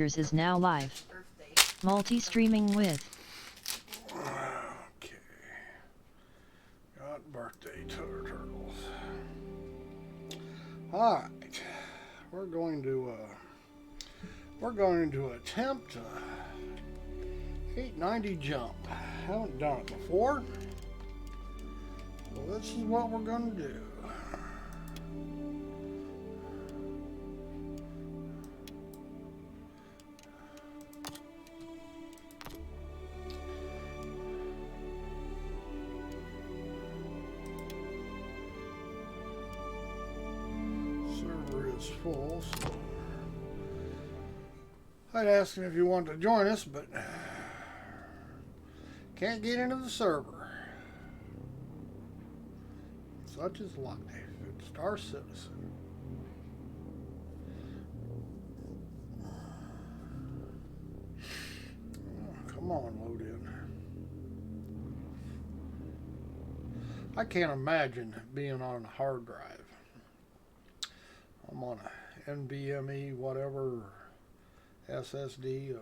is now live. Multi-streaming with. Okay. Got birthday turtles. Alright. We're going to attempt a 890 jump. Haven't done it before. So this is what we're going to do. Full, so I'd ask him if he wanted to join us, but can't get into the server. Such is life. It's Star Citizen. Oh, come on, load in. I can't imagine being on a hard drive. I'm on a NVMe, whatever, SSD,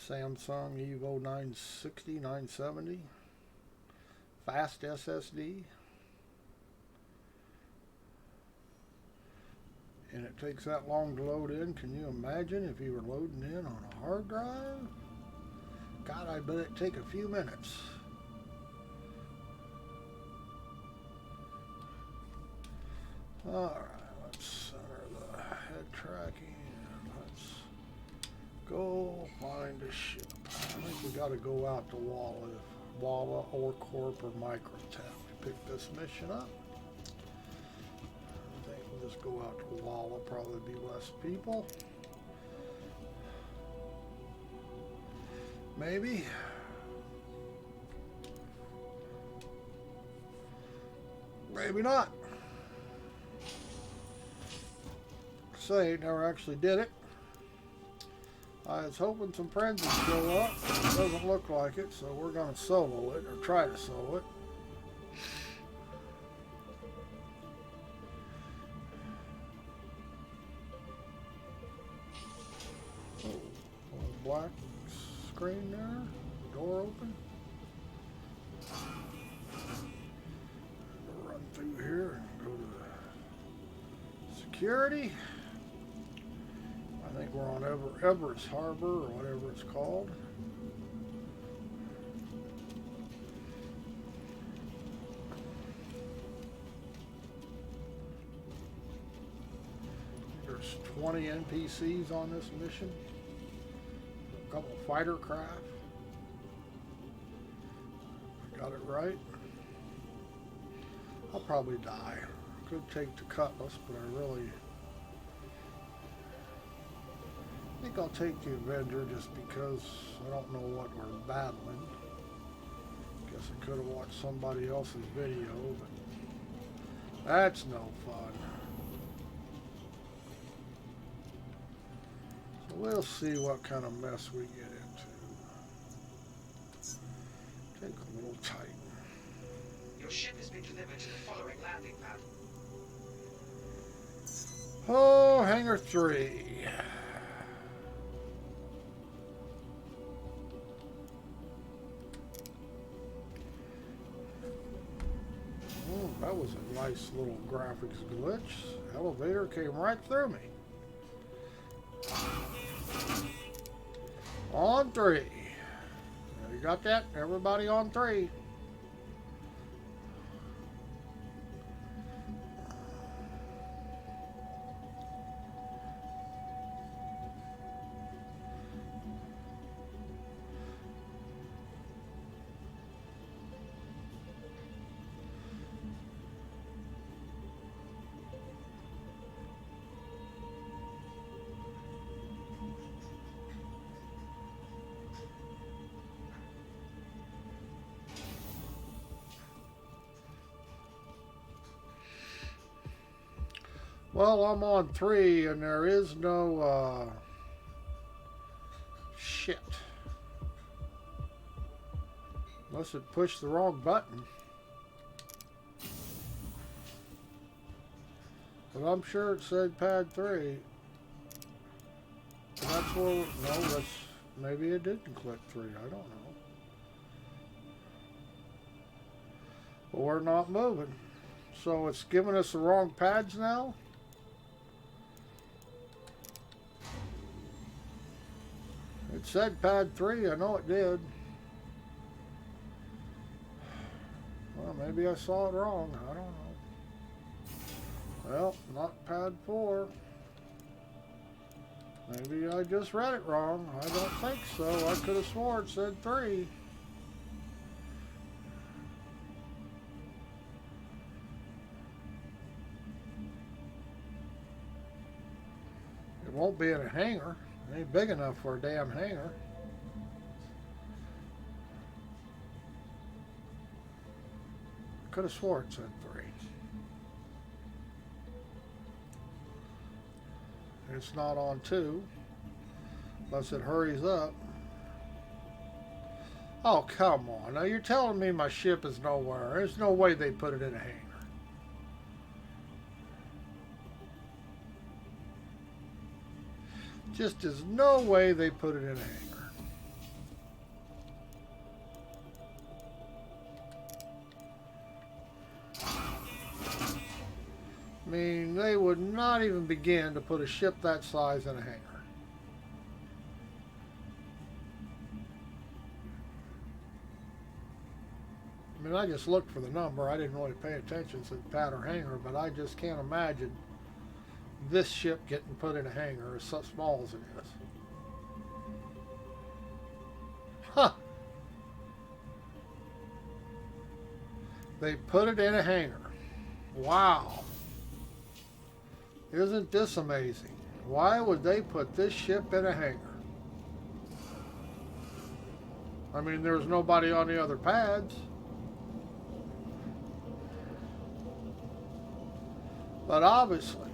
Samsung Evo 960, 970, fast SSD, and it takes that long to load in. Can you imagine if you were loading in on a hard drive? God, I bet it'd take a few minutes. Alright, let's center the head tracking. Let's go find a ship. I think we got to go out to Walla or Corp or Microtech. Pick this mission up. I think we'll just go out to Walla, probably be less people. Maybe. Maybe not. Say, never actually did it. I was hoping some friends would show up. It doesn't look like it, so we're going to solo it, or try to solo it. Oh, little black screen there. Door open. We'll run through here and go to security. I think we're on Everest Harbor or whatever it's called. There's 20 NPCs on this mission. A couple fighter craft. Got it right. I'll probably die. Could take the Cutlass, but I think I'll take the Avenger just because I don't know what we're battling. Guess I could have watched somebody else's video, but that's no fun. So we'll see what kind of mess we get into. Take a little Titan. Your ship has been delivered to the following landing pad. Oh, Hangar 3. Oh, that was a nice little graphics glitch. Elevator came right through me. On 3. You got that? Everybody on 3. Well, I'm on 3 and there is no shit. Unless it pushed the wrong button. But I'm sure it said pad 3. that's where, no, that's, maybe it didn't click 3, I don't know. But we're not moving. So it's giving us the wrong pads now? It said pad 3, I know it did. Well, maybe I saw it wrong, I don't know. Well, not pad 4. Maybe I just read it wrong. I don't think so. I could have sworn it said 3. It won't be in a hangar. It ain't big enough for a damn hangar. Could have sworn it said 3. It's not on 2, unless it hurries up. Oh, come on. Now you're telling me my ship is nowhere. There's no way they put it in a hangar. Just there's no way they put it in a hangar. I mean, they would not even begin to put a ship that size in a hangar. I mean, I just looked for the number. I didn't really pay attention to the pad or hangar, but I just can't imagine this ship getting put in a hangar as so small as it is. Huh. They put it in a hangar. Wow. Isn't this amazing? Why would they put this ship in a hangar? I mean, there's nobody on the other pads. But obviously,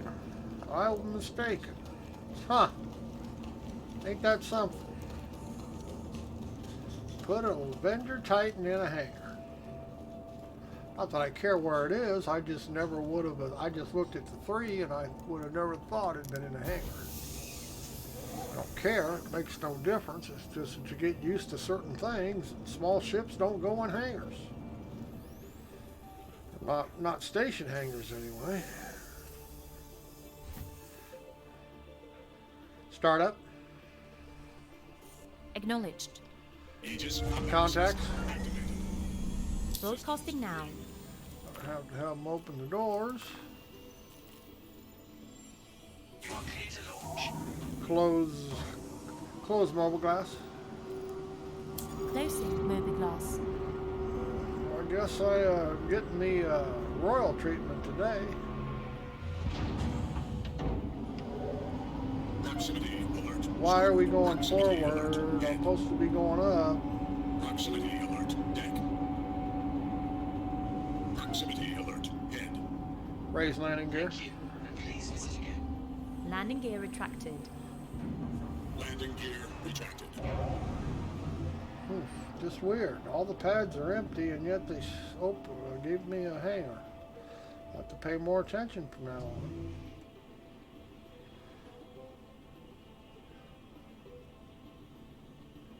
I was mistaken. Huh. Ain't that something? Put an Avenger Titan in a hangar. Not that I care where it is, I just never would have, I just looked at the 3 and I would have never thought it'd been in a hangar. I don't care, it makes no difference, it's just that you get used to certain things. Small ships don't go in hangars. Not station hangars anyway. Startup. Acknowledged. Contacts. Broadcasting now. I have to have them open the doors. You are clear to launch. Close mobile glass. Closing mobiGlass. I guess I'm getting the royal treatment today. Proximity alert. Why are we going Proximity forward? alert. I'm supposed to be going up. Proximity alert. Deck. Proximity alert. Head. Raise landing gear. Thank you, and please visit again. Landing gear retracted. Landing gear retracted. Just weird. All the pads are empty, and yet they gave me a hangar. I'll have to pay more attention from now on.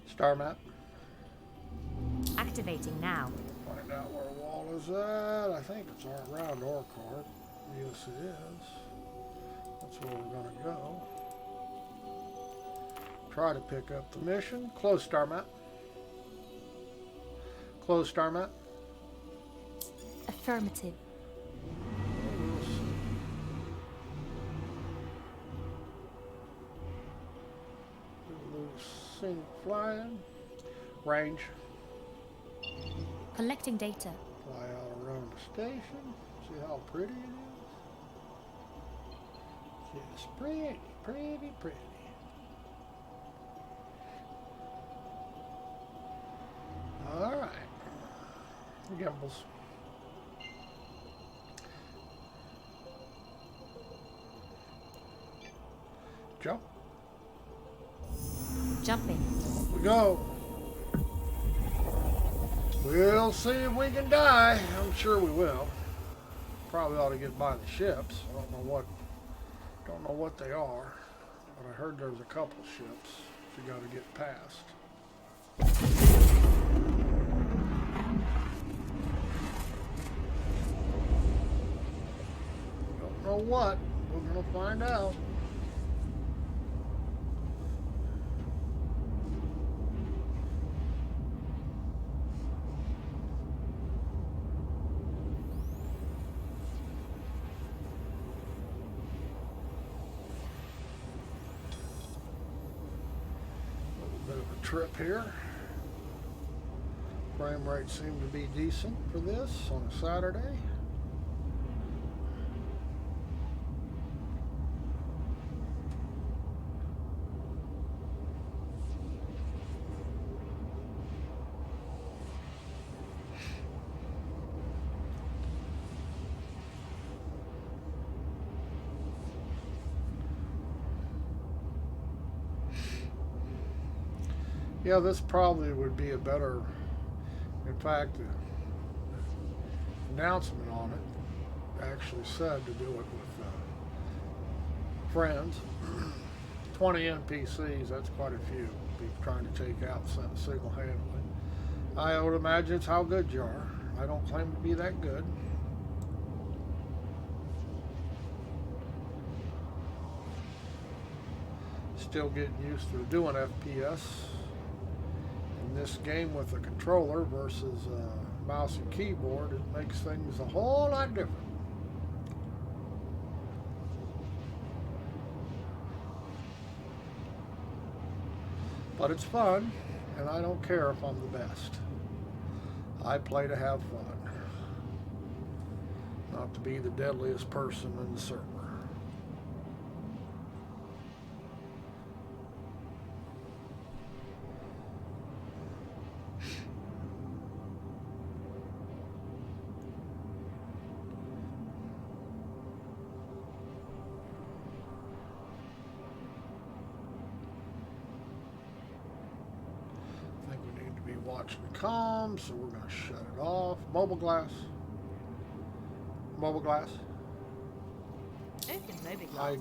Star map. Activating now. Find out where wall is at. I think it's our round or card. Yes, it is. That's where we're going to go. Try to pick up the mission. Close star map. Close star map. Affirmative. We'll see. Do a little scenic flying. Range. Collecting data. Fly out around the station. See how pretty it is? Just pretty, pretty, pretty. All right. Gimbals. Jump. Jumping. We go. We'll see if we can die. I'm sure we will. Probably ought to get by the ships. I don't know what they are. But I heard there's a couple ships you got to get past. Don't know what. We're going to find out. Trip here. Frame rate seemed to be decent for this on a Saturday. Yeah, this probably would be a better, in fact, the announcement on it actually said to do it with friends. 20 NPCs, that's quite a few. Be trying to take out single-handedly. I would imagine it's how good you are. I don't claim to be that good. Still getting used to doing FPS. This game with a controller versus a mouse and keyboard, it makes things a whole lot different. But it's fun, and I don't care if I'm the best. I play to have fun, not to be the deadliest person in the server. Watching the comms, so we're going to shut it off. Mobile glass. Mobile glass. Open mobile glass.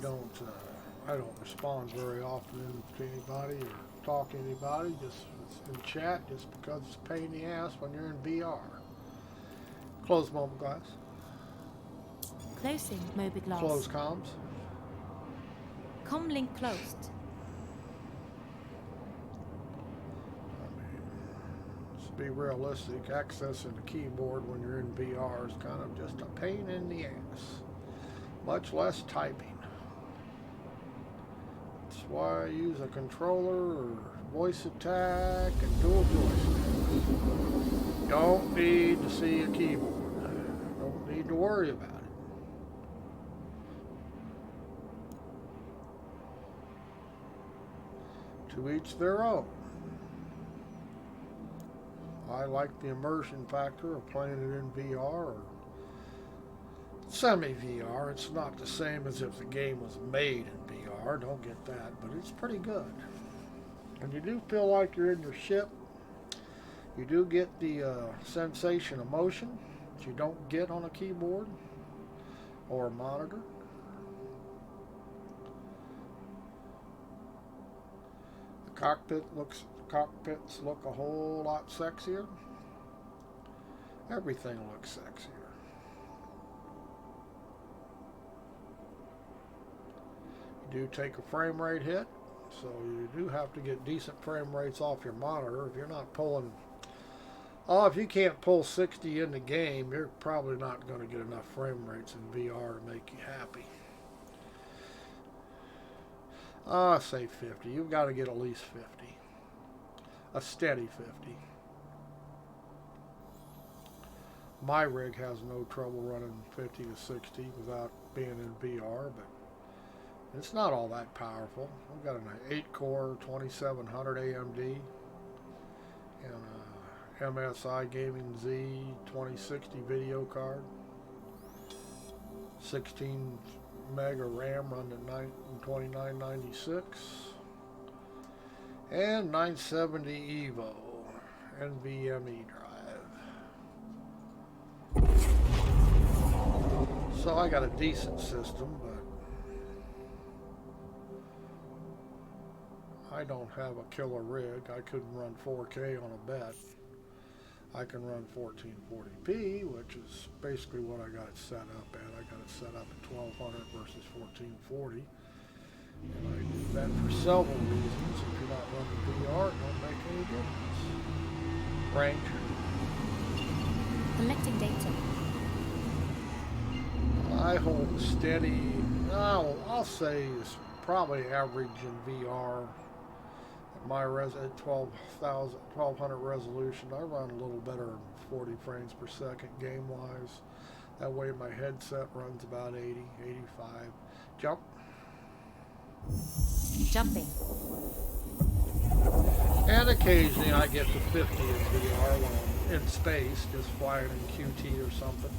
I don't respond very often to anybody or talk to anybody. Just in chat, just because it's a pain in the ass when you're in VR. Close mobile glass. Closing mobile glass. Close comms. Com link closed. Be realistic, accessing the keyboard when you're in VR is kind of just a pain in the ass, much less typing. That's why I use a controller or voice attack and dual joystick. Don't need to see a keyboard, don't need to worry about it. To each their own. I like the immersion factor of playing it in VR or semi-VR. It's not the same as if the game was made in VR, don't get that, but it's pretty good. And you do feel like you're in your ship. You do get the sensation of motion that you don't get on a keyboard or a monitor. The cockpits look a whole lot sexier. Everything looks sexier. You do take a frame rate hit, so you do have to get decent frame rates off your monitor. If you're not pulling, if you can't pull 60 in the game, you're probably not going to get enough frame rates in VR to make you happy. Say 50. You've got to get at least 50. A steady 50. My rig has no trouble running 50 to 60 without being in VR, but it's not all that powerful. I've got an 8-core 2700 AMD and a MSI Gaming Z 2060 video card. 16 meg of RAM running at 2996. And 970 Evo NVMe drive. So I got a decent system, but I don't have a killer rig. I couldn't run 4K on a bet. I can run 1440p, which is basically what I got it set up at. I got it set up at 1200 versus 1440. And I do that for several reasons. If you're not running VR, it don't make any difference. Range. Collecting data. I hold steady. I'll say it's probably average in VR. At my at 1200 resolution, I run a little better than 40 frames per second game-wise. That way my headset runs about 80, 85. Jump. Jumping. And occasionally I get to 50 in VR when I'm in space, just flying in QT or something.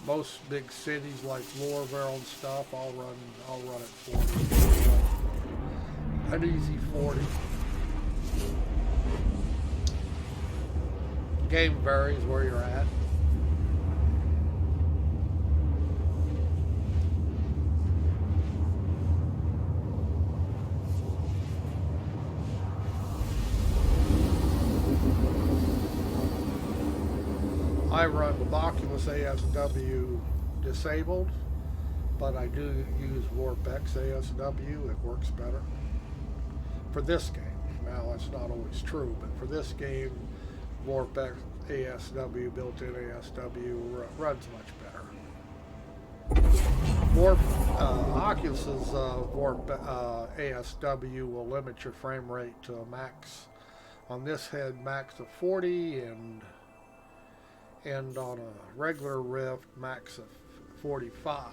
Most big cities like Louisville and stuff, I'll run at 40. An easy 40. Game varies where you're at. I run with Oculus ASW disabled, but I do use vorpX ASW. It works better for this game. Now, that's not always true, but for this game, vorpX ASW, built-in ASW, runs much better. Oculus's ASW will limit your frame rate to a max. On this head, max of 40, and on a regular Rift, max of 45.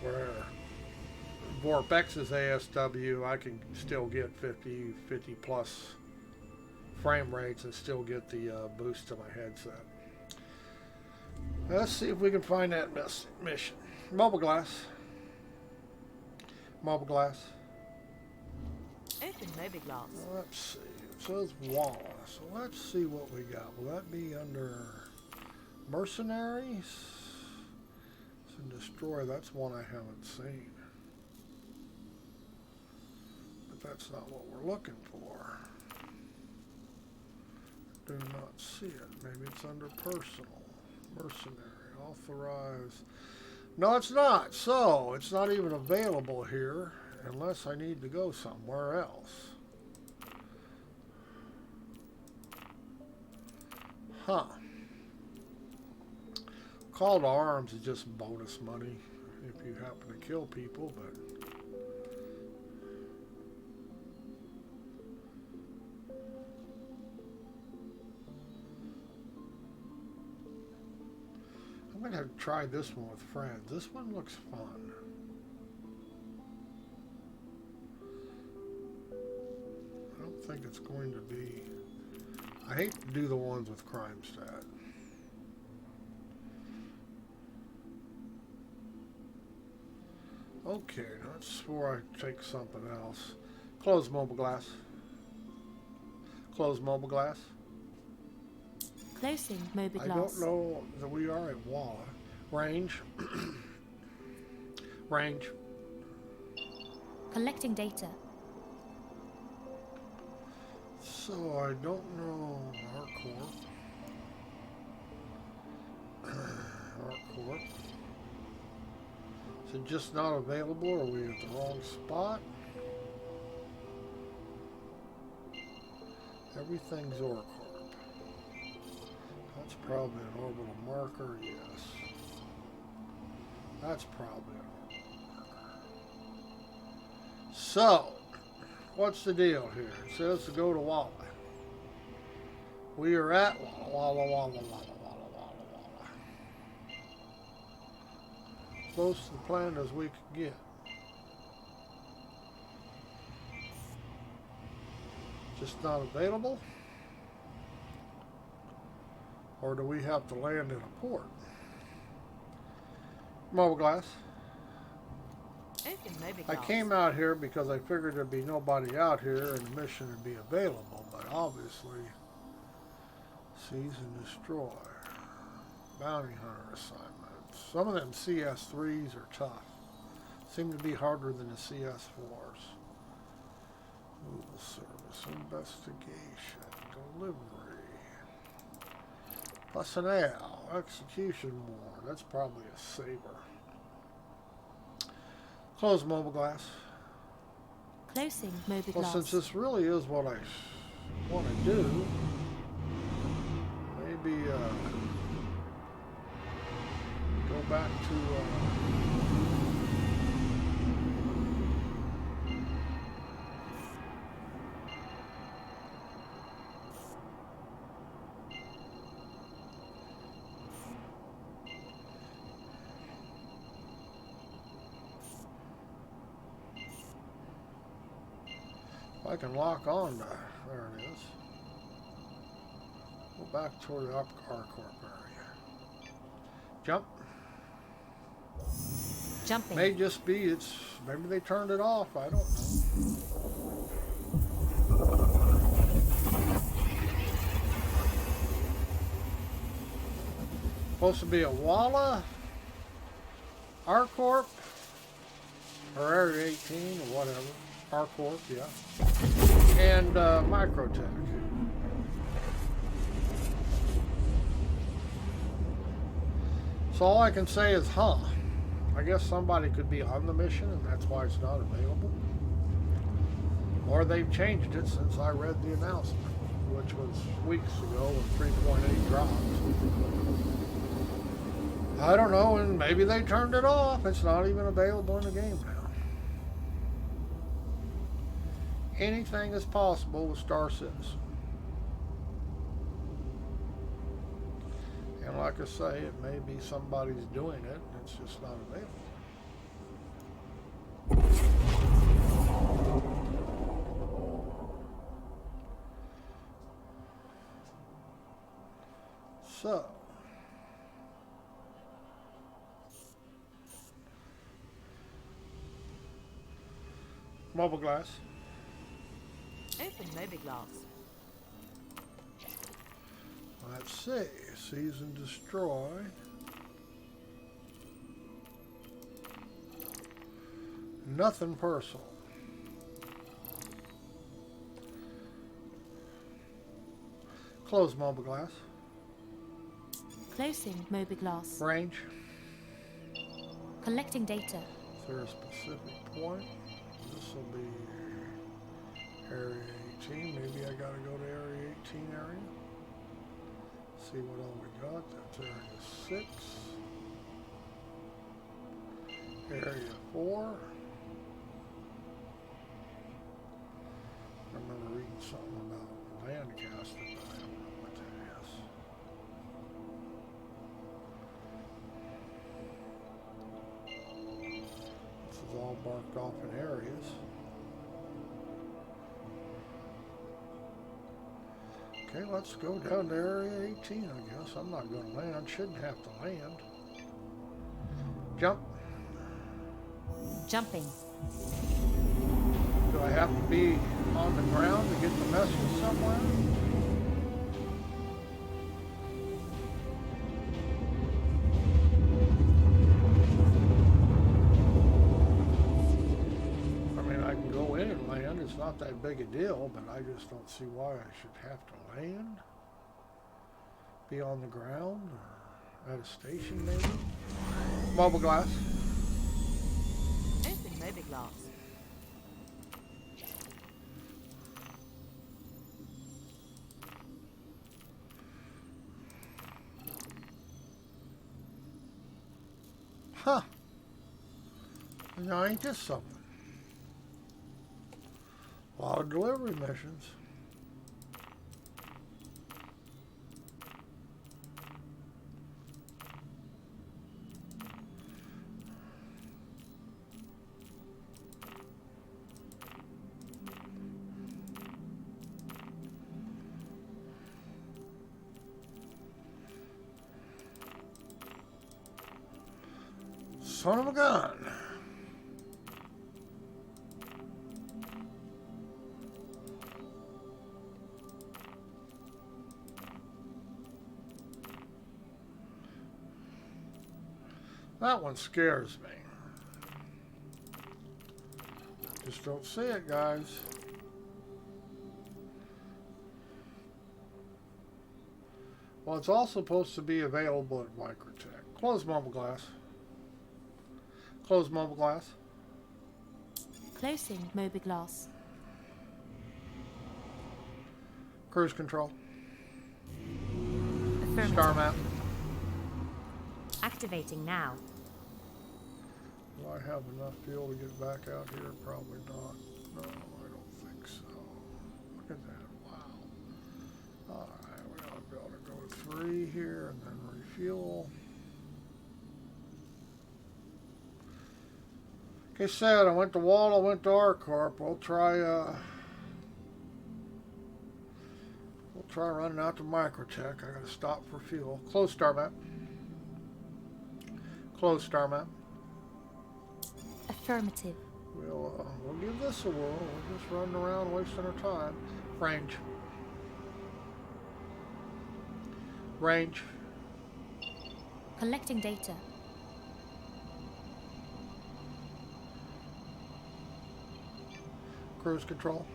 Where vorpX's ASW, I can still get 50 plus frame rates and still get the boost to my headset. Let's see if we can find that mission. Mobile glass. Mobile glass. Open mobiglass. Let's see. It says Walla. So let's see what we got. Will that be under mercenaries? And destroy. That's one I haven't seen. But that's not what we're looking for. Do not see it. Maybe it's under personal. Mercenary. Authorize. No, it's not. So, it's not even available here unless I need to go somewhere else. Huh. Call to arms is just bonus money if you happen to kill people, but I'm going to have to try this one with friends. This one looks fun. I don't think it's going to be... I hate to do the ones with crime stat. Okay, that's before I take something else. Close mobile glass. Close mobile glass. Closing mobiglass. I don't know that we are at Walla. Range. Range. Collecting data. So I don't know Harcourt. Harcourt. Is it just not available, or are we at the wrong spot? Everything's Orcorp. That's probably an orbital marker, yes. That's probably an orbital marker. So, what's the deal here? It says to go to Walla. We are at Walla. Close to the planet as we could get. Just not available? Or do we have to land in a port? Mobile glass. Open mobiglass. I came out here because I figured there'd be nobody out here and the mission would be available, but obviously, seize and destroy. Bounty hunter assignments. Some of them CS3s are tough. Seem to be harder than the CS4s. Mobile service, investigation, delivery, personnel, execution warrant. That's probably a saber. Close mobile glass. Closing mobile Well, glass. since this really is what I want to do, maybe go back to I can lock on to, there it is. Go back toward the R corp area. Jump. Jumping. May just be maybe they turned it off. I don't know. Supposed to be a Walla, R corp, or Area 18 or whatever. R corp, yeah. And Microtech. So all I can say is, huh. I guess somebody could be on the mission and that's why it's not available. Or they've changed it since I read the announcement, which was weeks ago when 3.8 dropped. I don't know, and maybe they turned it off. It's not even available in the game now. Anything is possible with Star Citizen. And like I say, it may be somebody's doing it, and it's just not available. So, mobile glass. Open mobile glass. Let's see. Seize and destroy. Nothing personal. Close mobile glass. Closing mobile glass. Range. Collecting data. Is there a specific point? This will be Area 18. Maybe I gotta go to Area 18 area. See what all we got. That's Area 6. Area 4. I remember reading something about Landcast, but I don't know what that is. This is all marked off in areas. Okay, let's go down to Area 18, I guess. I'm not going to land. Shouldn't have to land. Jump. Jumping. Do I have to be on the ground to get the message somewhere? I mean, I can go in and land. It's not that big a deal, but I just don't see why I should have to land. Be on the ground or at a station, maybe. Mobile glass. Open mobile glass. Huh. Now, ain't this something? A lot of delivery missions. Son of a gun. That one scares me. Just don't see it, guys. Well, it's all supposed to be available at Microtech. Close mobile glass. Close mobile glass. Closing Mobiglass. Cruise control. Affirmative. Star map. Activating now. Do I have enough fuel to get back out here? Probably not. No, I don't think so. Look at that. Wow. Alright, we ought to be able to go 3 here and then refuel. Like I said, I went to Wall, I went to R-Corp. We'll try running out to Microtech. I gotta stop for fuel. Close star map. Close star map. Affirmative. We'll give this a whirl. We're just running around wasting our time. Range. Range. Collecting data. Cruise control.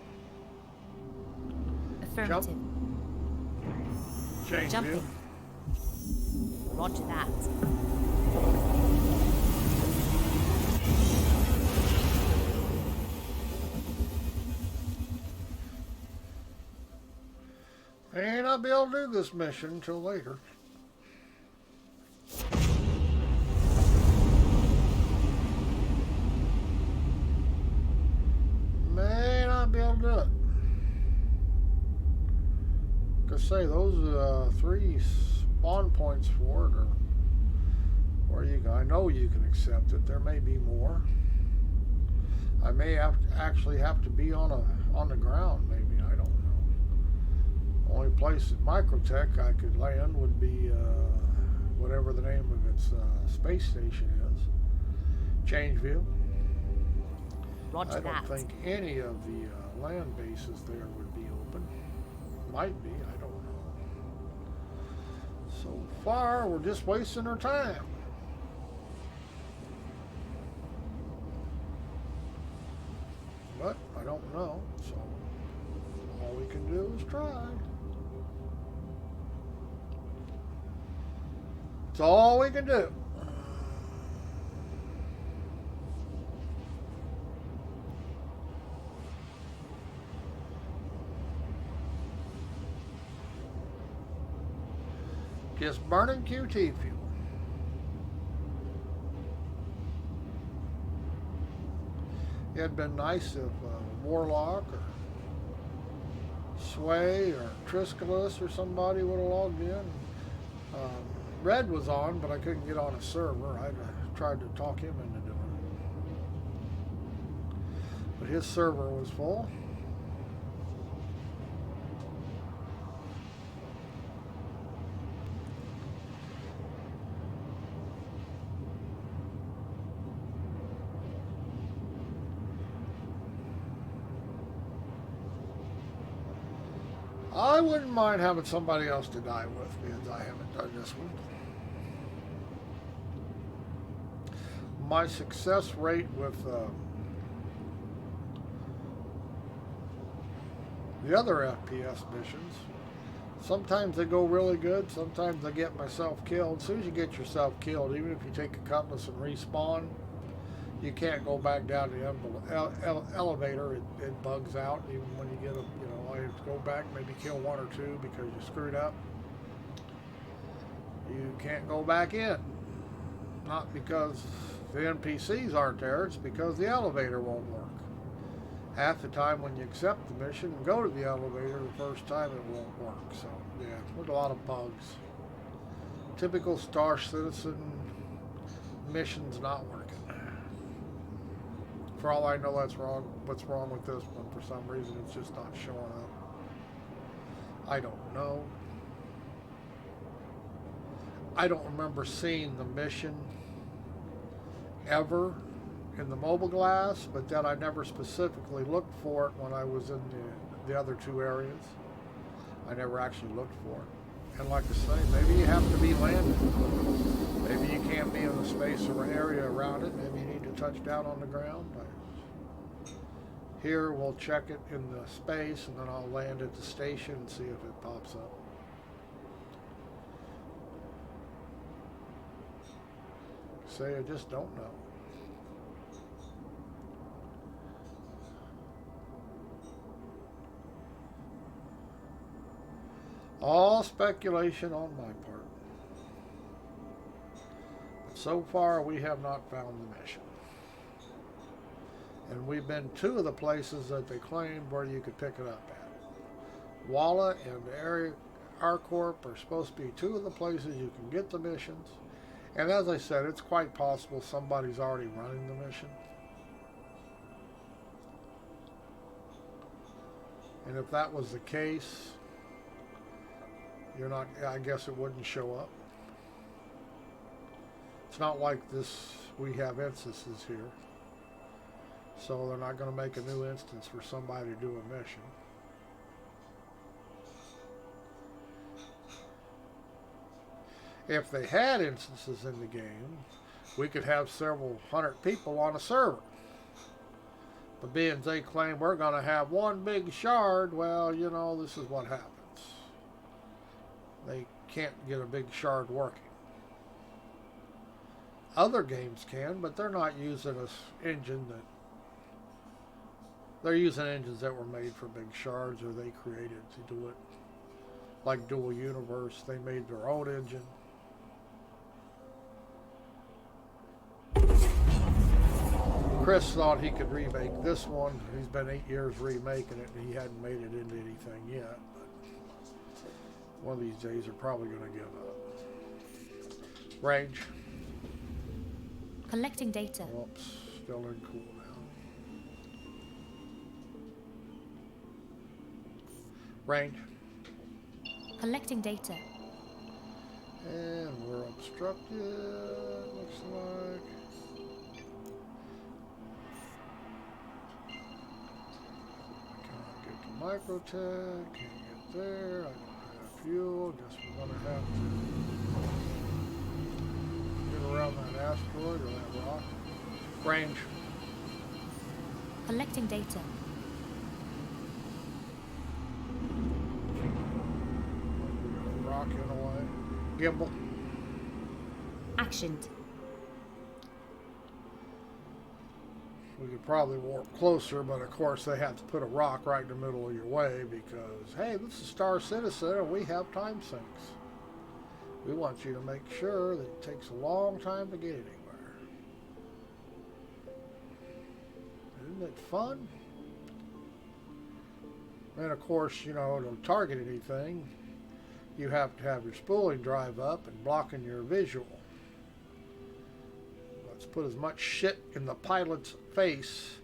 Affirmative. Change Jumping. view. Roger that. May not be able to do this mission until later. May not be able to do it. Like I say, those 3 spawn points for it are where you can, I know you can accept it. There may be more. I may actually have to be on the ground. Maybe, I don't know. Only place at Microtech I could land would be whatever the name of its space station is. Change view. Roger I don't that. think any of the land bases there would be open. Might be, I don't know. So far, we're just wasting our time. But I don't know, so all we can do is try. It's all we can do. Just burning QT fuel. It'd been nice if Warlock or Sway or Trisculus or somebody would have logged in. Red was on, but I couldn't get on a server. I tried to talk him into doing it. But his server was full. I wouldn't mind having somebody else to die with because I haven't done this one. My success rate with the other FPS missions, sometimes they go really good, sometimes I get myself killed. As soon as you get yourself killed, even if you take a cutlass and respawn, you can't go back down to the elevator. It bugs out even when you get a, I have to go back, maybe kill 1 or 2 because you screwed up. You can't go back in. Not because the NPCs aren't there, it's because the elevator won't work. Half the time when you accept the mission and go to the elevator the first time, it won't work. So, yeah, there's a lot of bugs. Typical Star Citizen missions not working. For all I know, that's wrong. What's wrong with this one? For some reason, it's just not showing up. I don't know. I don't remember seeing the mission ever in the mobile glass, but then I never specifically looked for it when I was in the other 2 areas. I never actually looked for it. And like I say, maybe you have to be landed. Maybe you can't be in the space or area around it. Maybe you need to touch down on the ground. Here we'll check it in the space, and then I'll land at the station and see if it pops up. Say I just don't know. All speculation on my part. But so far we have not found the mission. And we've been 2 of the places that they claimed where you could pick it up at. Walla and Arcorp are supposed to be 2 of the places you can get the missions. And as I said, it's quite possible somebody's already running the mission. And if that was the case, I guess it wouldn't show up. It's not like this, we have instances here. So they're not going to make a new instance for somebody to do a mission. If they had instances in the game, we could have several hundred people on a server. But being they claim we're going to have one big shard, well, you know, this is what happens. They can't get a big shard working. Other games can, but they're not using an engine that... They're using engines that were made for big shards, or they created to do it. Like Dual Universe, they made their own engine. Chris thought he could remake this one. He's been 8 years remaking it, and he hadn't made it into anything yet. But one of these days, they're probably going to give up. Range. Collecting data. Whoops, still in cooldown. Range. Collecting data. And we're obstructed, looks like. Can't get to Microtech, can't get there, I don't have fuel, guess we're gonna have to get around that asteroid or that rock. Range. Collecting data. Rock in a way. Gimbal. Actioned. We could probably warp closer, but of course they have to put a rock right in the middle of your way because, hey, this is Star Citizen and we have time sinks. We want you to make sure that it takes a long time to get anywhere. Isn't it fun? And of course, you know, to target anything, you have to have your spooling drive up and blocking your visual. Let's put as much shit in the pilot's face,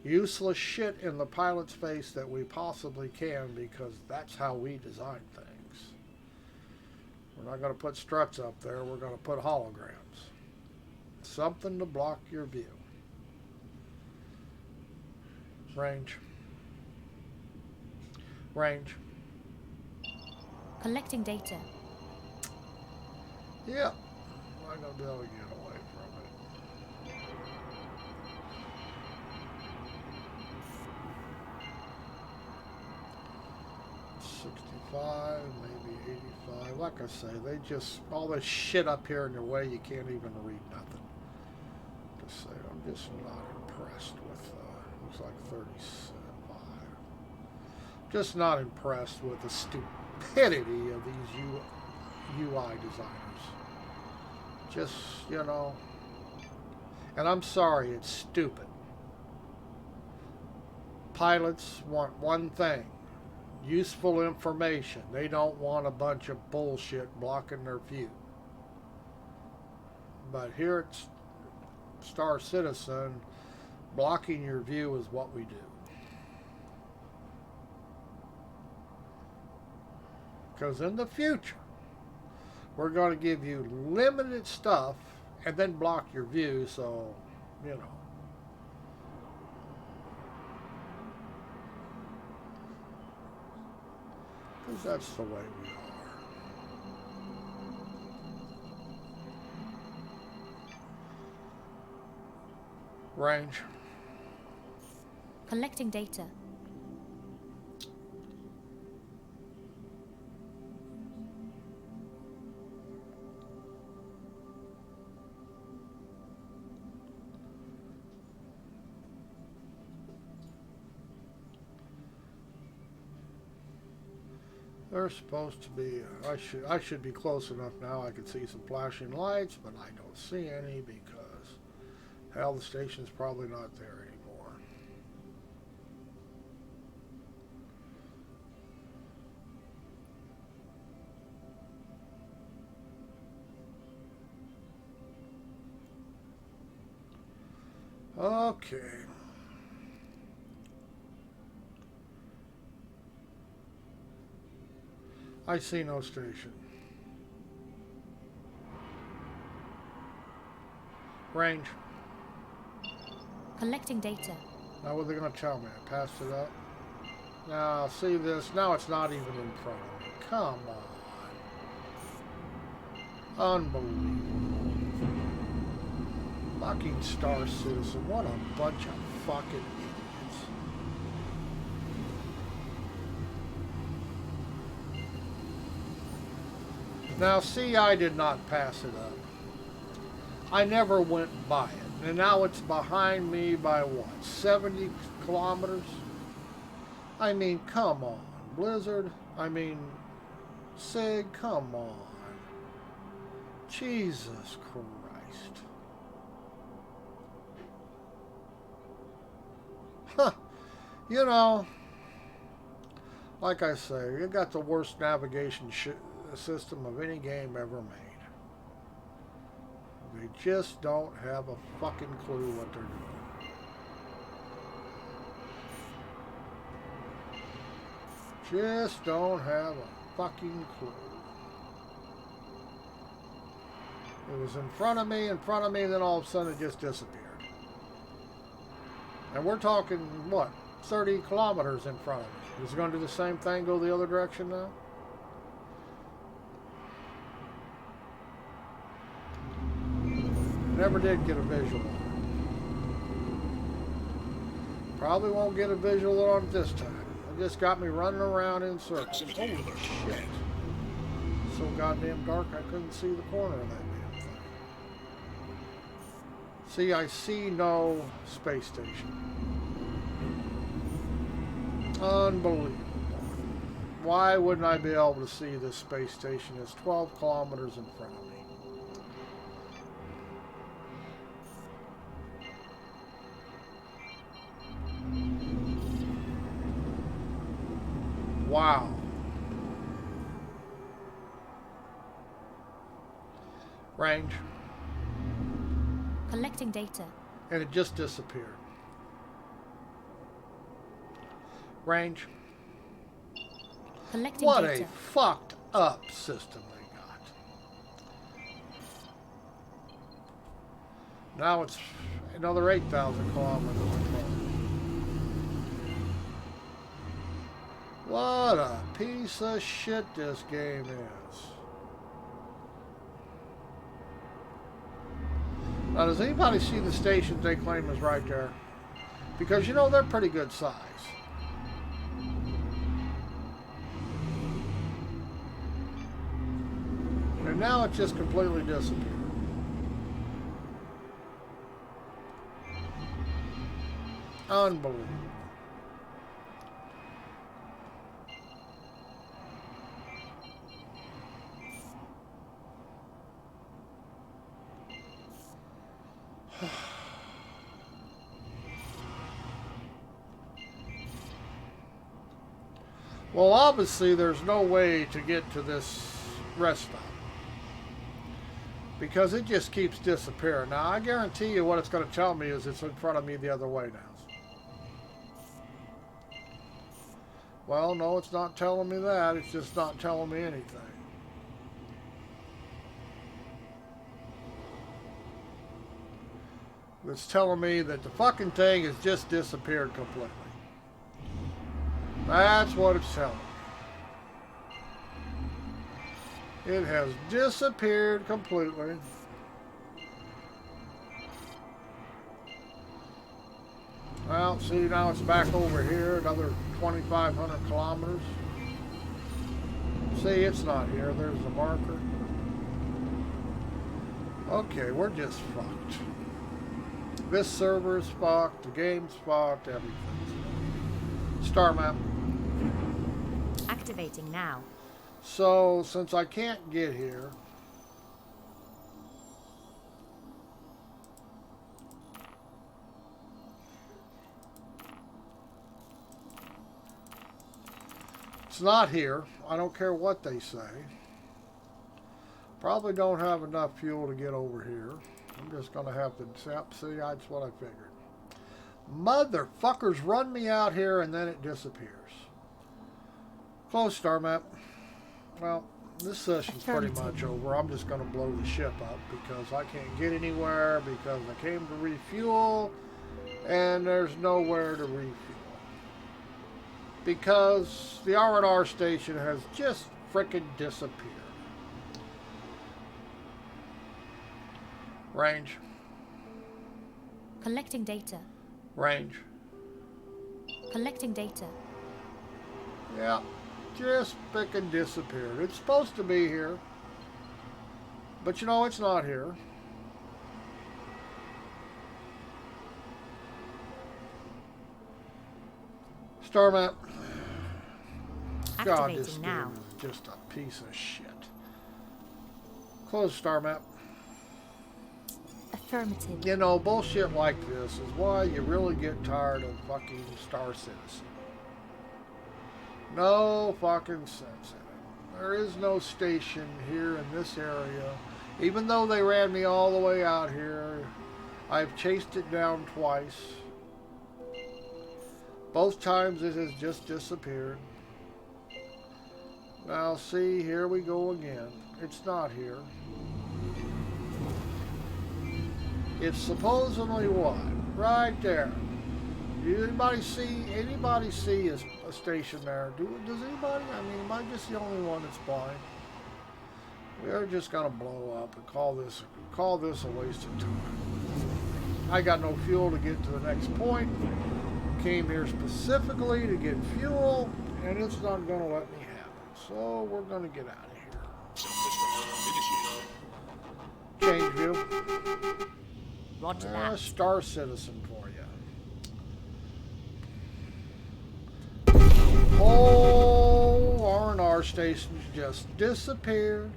useless shit in the pilot's face that we possibly can, because that's how we design things. We're not going to put struts up there, we're going to put holograms. Something to block your view. Range. Range. Collecting data. Yeah. I'm not going to be able to get away from it. $65, maybe $85. Like I say, they just, all this shit up here in your way, you can't even read nothing. Just say, I'm just not impressed with, looks like 35. Just not impressed with the stupidity of these UI designers. Just, you know, and I'm sorry, it's stupid. Pilots want one thing, useful information. They don't want a bunch of bullshit blocking their view. But here at Star Citizen, blocking your view is what we do. Because in the future, we're going to give you limited stuff and then block your view, so, you know. Because that's the way we are. Range. Collecting data. They're supposed to be, I should be close enough now I can see some flashing lights, but I don't see any because, hell, the station's probably not there anymore. Okay. I see no station. Range. Collecting data. Now what are they going to tell me? I passed it up? Now, see this? Now it's not even in front of me. Come on. Unbelievable. Fucking Star Citizen. What a bunch of fucking idiots. Now, see, I did not pass it up. I never went by it. And now it's behind me by what? 70 kilometers? I mean, come on. Blizzard. I mean, Sig, come on. Jesus Christ. Huh. You know, like I say, you got the worst navigation system of any game ever made. They just don't have a fucking clue what they're doing. Just don't have a fucking clue. It was in front of me, then all of a sudden it just disappeared. And we're talking, what, 30 kilometers in front of me. Is it going to do the same thing, go the other direction now? Never did get a visual on it. Probably won't get a visual on it this time. It just got me running around in circles. Proximity Holy alert. shit. Head. So goddamn dark I couldn't see the corner of that damn thing. See, I see no space station. Unbelievable. Why wouldn't I be able to see this space station? It's 12 kilometers in front of me. Wow. Range. Collecting data. And it just disappeared. Range. Collecting What data. a fucked up system they got. Now it's another 8,000 kilometers. What a piece of shit this game is. Now, does anybody see the stations they claim is right there? Because, you know, they're pretty good size. And now it just completely disappeared. Unbelievable. Well, obviously, there's no way to get to this rest stop because it just keeps disappearing. Now, I guarantee you what it's going to tell me is it's in front of me the other way now. Well, no, it's not telling me that. It's just not telling me anything. It's telling me that the fucking thing has just disappeared completely. That's what it's telling me. It has disappeared completely. Well, out. See, now it's back over here, another 2,500 kilometers. See, it's not here. There's the marker. Okay, we're just fucked. This server is fucked. The game's fucked. Everything's fucked. Star map. Activating now. So, since I can't get here, it's not here. I don't care what they say. Probably don't have enough fuel to get over here. I'm just going to have to see, that's what I figured. Motherfuckers run me out here and then it disappears. Close star map. Well, this session's pretty much over. I'm just going to blow the ship up because I can't get anywhere because I came to refuel and there's nowhere to refuel. Because the R&R station has just frickin' disappeared. Range. Collecting data. Range. Collecting data. Yeah, just frickin' disappeared. It's supposed to be here. But you know, it's not here. Star map. God, this Activating now. game is just a piece of shit. Close star map. Affirmative. You know, bullshit like this is why you really get tired of fucking Star Citizen. No fucking sense in it. There is no station here in this area. Even though they ran me all the way out here, I've chased it down twice. Both times it has just disappeared. Now see, here we go again. It's not here. It's supposedly what? Right there. Anybody see a station there? Does anybody? I mean, am I just the only one that's blind? We're just gonna blow up and call this a waste of time. I got no fuel to get to the next point. Came here specifically to get fuel, and it's not gonna let me have it. So we're gonna get out of here. Self-destruct initiated. Change view. Roger that. Star Citizen for you. Whole R&R stations just disappeared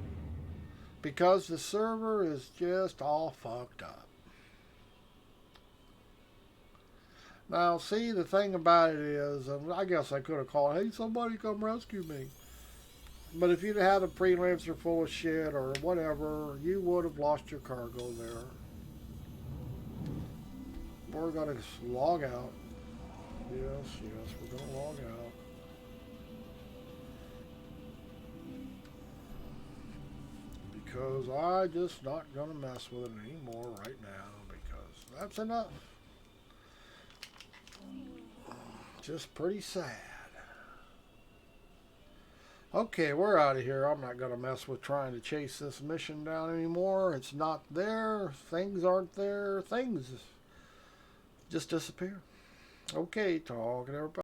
because the server is just all fucked up. Now, see, the thing about it is, and I guess I could have called, hey, somebody come rescue me. But if you'd had a freelancer full of shit or whatever, you would have lost your cargo there. We're going to log out. Yes, we're going to log out. Because I'm just not going to mess with it anymore right now because that's enough. Just pretty sad. Okay, we're out of here. I'm not going to mess with trying to chase this mission down anymore. It's not there. Things aren't there. Things just disappear. Okay, talking to everybody.